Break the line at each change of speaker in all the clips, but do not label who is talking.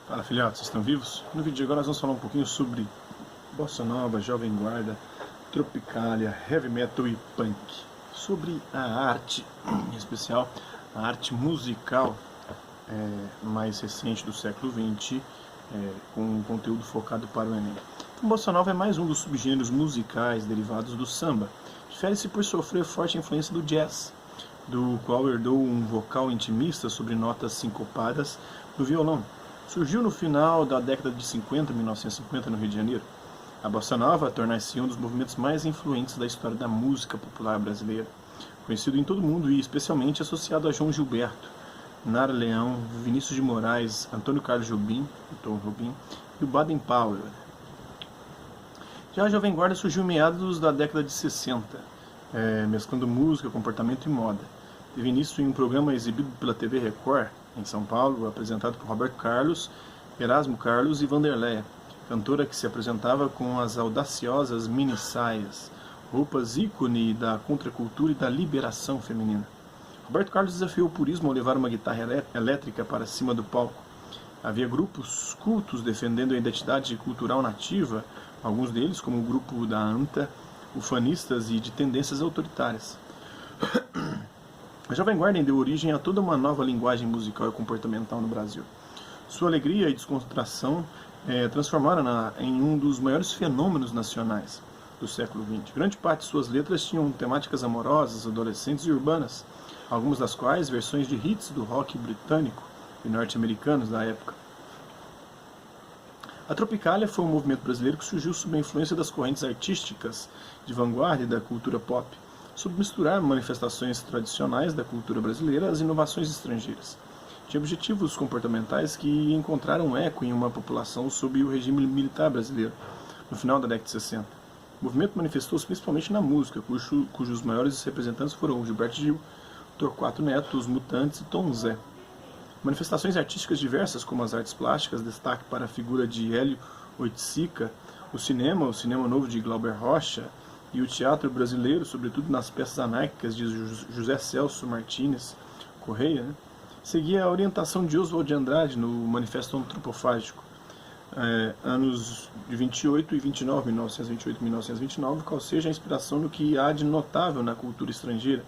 Fala filhotes, vocês estão vivos? No vídeo de agora nós vamos falar um pouquinho sobre bossa nova, jovem guarda, tropicália, heavy metal e punk. Sobre a arte, em especial a arte musical mais recente do século XX, com um conteúdo focado para o Enem. A bossa nova é mais um dos subgêneros musicais derivados do samba. Difere-se por sofrer forte influência do jazz, do qual herdou um vocal intimista sobre notas sincopadas do violão. Surgiu no final da década de 50, 1950, no Rio de Janeiro. A bossa nova torna-se um dos movimentos mais influentes da história da música popular brasileira, conhecido em todo o mundo e especialmente associado a João Gilberto, Nara Leão, Vinícius de Moraes, Antônio Carlos Jobim, Tom Jobim e o Baden Powell. Já a Jovem Guarda surgiu em meados da década de 60, mesclando música, comportamento e moda. Teve início em um programa exibido pela TV Record, em São Paulo, apresentado por Roberto Carlos, Erasmo Carlos e Vanderleia, cantora que se apresentava com as audaciosas mini-saias, roupas ícone da contracultura e da liberação feminina. Roberto Carlos desafiou o purismo ao levar uma guitarra elétrica para cima do palco. Havia grupos cultos defendendo a identidade cultural nativa, alguns deles, como o grupo da ANTA, ufanistas e de tendências autoritárias. A Jovem Guarda deu origem a toda uma nova linguagem musical e comportamental no Brasil. Sua alegria e descontração transformaram-na em um dos maiores fenômenos nacionais do século XX. Grande parte de suas letras tinham temáticas amorosas, adolescentes e urbanas, algumas das quais versões de hits do rock britânico e norte-americanos da época. A Tropicália foi um movimento brasileiro que surgiu sob a influência das correntes artísticas de vanguarda e da cultura pop, sob misturar manifestações tradicionais da cultura brasileira às inovações estrangeiras. Tinha objetivos comportamentais que encontraram eco em uma população sob o regime militar brasileiro, no final da década de 60. O movimento manifestou-se principalmente na música, cujos maiores representantes foram Gilberto Gil, Torquato Neto, Os Mutantes e Tom Zé. Manifestações artísticas diversas, como as artes plásticas, destaque para a figura de Hélio Oiticica, o cinema novo de Glauber Rocha, e o teatro brasileiro, sobretudo nas peças anárquicas de José Celso Martínez Correia, seguia a orientação de Oswald de Andrade no Manifesto Antropofágico, anos de 28 e 29, 1928 e 1929, qual seja a inspiração no que há de notável na cultura estrangeira,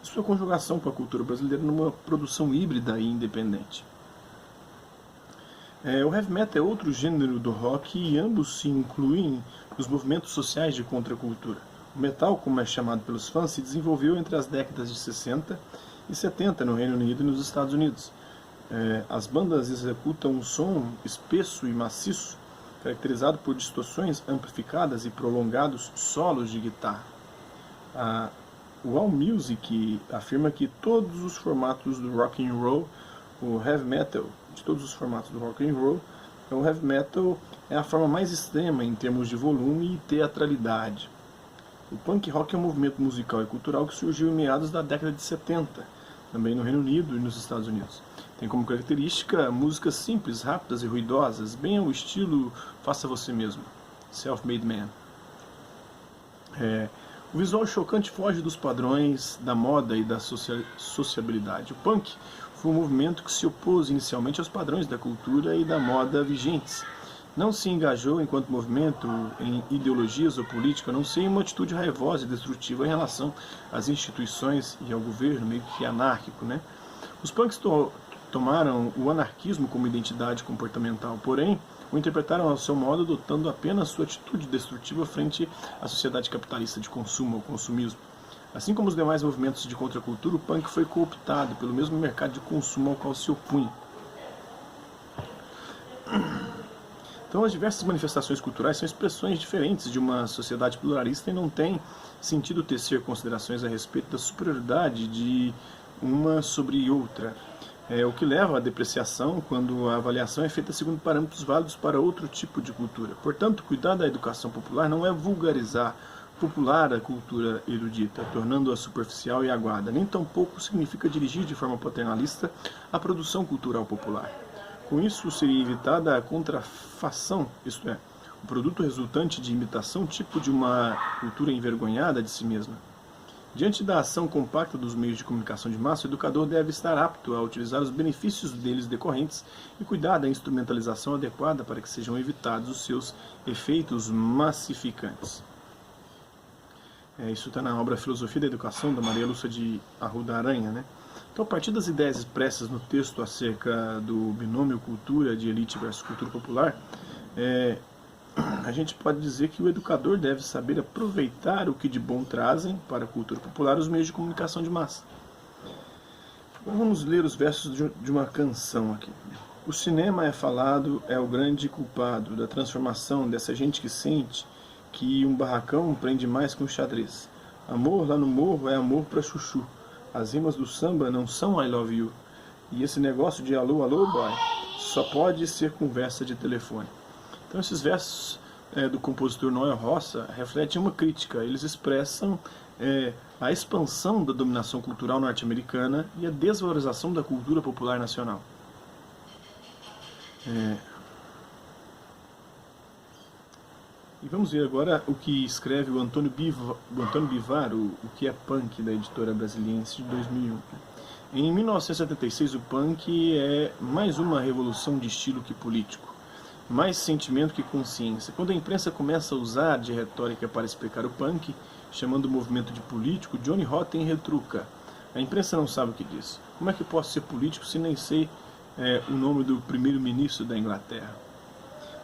e sua conjugação com a cultura brasileira numa produção híbrida e independente. O heavy metal é outro gênero do rock e ambos se incluem nos movimentos sociais de contracultura. O metal, como é chamado pelos fãs, se desenvolveu entre as décadas de 60 e 70 no Reino Unido e nos Estados Unidos. As bandas executam um som espesso e maciço, caracterizado por distorções amplificadas e prolongados solos de guitarra. O AllMusic afirma que todos os formatos do rock and roll, o heavy metal, de todos os formatos do rock and roll, o heavy metal é a forma mais extrema em termos de volume e teatralidade. O punk rock é um movimento musical e cultural que surgiu em meados da década de 70, também no Reino Unido e nos Estados Unidos. Tem como característica músicas simples, rápidas e ruidosas, bem ao estilo faça você mesmo, self-made man. O visual chocante foge dos padrões da moda e da sociabilidade. O punk foi um movimento que se opôs inicialmente aos padrões da cultura e da moda vigentes. Não se engajou enquanto movimento em ideologias ou política, a não ser em uma atitude raivosa e destrutiva em relação às instituições e ao governo, meio que anárquico, né? Os punks tomaram o anarquismo como identidade comportamental, porém o interpretaram ao seu modo, adotando apenas sua atitude destrutiva frente à sociedade capitalista de consumo, ao consumismo. Assim como os demais movimentos de contracultura, o punk foi cooptado pelo mesmo mercado de consumo ao qual se opunha. Então, as diversas manifestações culturais são expressões diferentes de uma sociedade pluralista e não tem sentido tecer considerações a respeito da superioridade de uma sobre outra. O que leva à depreciação quando a avaliação é feita segundo parâmetros válidos para outro tipo de cultura. Portanto, cuidar da educação popular não é vulgarizar, popular a cultura erudita, tornando-a superficial e aguada, nem tampouco significa dirigir de forma paternalista a produção cultural popular. Com isso, seria evitada a contrafação, isto é, o produto resultante de imitação tipo de uma cultura envergonhada de si mesma. Diante da ação compacta dos meios de comunicação de massa, o educador deve estar apto a utilizar os benefícios deles decorrentes e cuidar da instrumentalização adequada para que sejam evitados os seus efeitos massificantes. Isso está na obra Filosofia da Educação, da Maria Lúcia de Arruda Aranha, né? Então, a partir das ideias expressas no texto acerca do binômio cultura de elite versus cultura popular, a gente pode dizer que o educador deve saber aproveitar o que de bom trazem para a cultura popular os meios de comunicação de massa. Então, vamos ler os versos de uma canção aqui. O cinema é falado, é o grande culpado da transformação dessa gente que sente que um barracão prende mais que um xadrez. Amor lá no morro é amor pra chuchu. As rimas do samba não são I love you. E esse negócio de alô, alô, boy, só pode ser conversa de telefone. Então esses versos do compositor Noel Rosa refletem uma crítica. Eles expressam a expansão da dominação cultural norte-americana e a desvalorização da cultura popular nacional. E vamos ver agora o que escreve o Antônio Bivar, o que é punk, da editora Brasiliense, de 2001. Em 1976, o punk é mais uma revolução de estilo que político, mais sentimento que consciência. Quando a imprensa começa a usar de retórica para explicar o punk, chamando o movimento de político, Johnny Rotten retruca: a imprensa não sabe o que diz. Como é que posso ser político se nem sei o nome do primeiro-ministro da Inglaterra?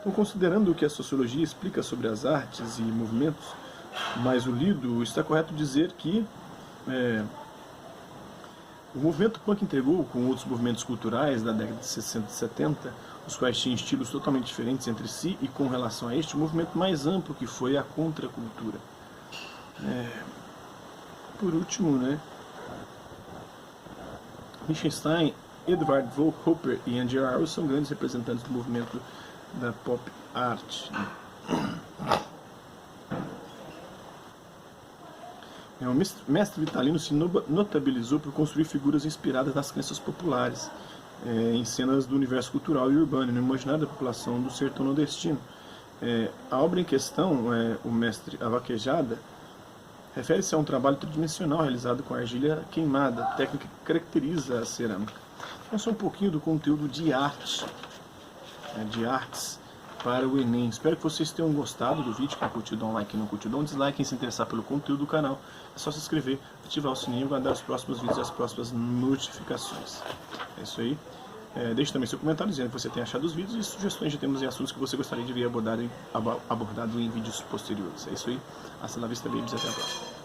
Então, considerando o que a sociologia explica sobre as artes e movimentos, mais o lido, está correto dizer que o movimento punk integrou com outros movimentos culturais da década de 60 e 70, os quais tinham estilos totalmente diferentes entre si, e com relação a este, o movimento mais amplo que foi a contracultura. Por último, Lichtenstein, Edward Von Hopper e Andy Arrow são grandes representantes do movimento da pop art. O mestre Vitalino se notabilizou por construir figuras inspiradas nas crenças populares, em cenas do universo cultural e urbano, no imaginário da população do sertão nordestino. A obra em questão, o Mestre A Vaquejada, refere-se a um trabalho tridimensional realizado com argila queimada, técnica que caracteriza a cerâmica. Então, só um pouquinho do conteúdo de arte, de artes para o Enem. Espero que vocês tenham gostado do vídeo. Quem curtiu, dá um like, quem não curtiu, dá um dislike. Quem se interessar pelo conteúdo do canal, é só se inscrever, ativar o sininho e aguardar os próximos vídeos e as próximas notificações. É isso aí. Deixe também seu comentário dizendo o que você tem achado dos vídeos e sugestões de temas e assuntos que você gostaria de ver abordado em vídeos posteriores. É isso aí. Hasta la vista, babies, até a próxima.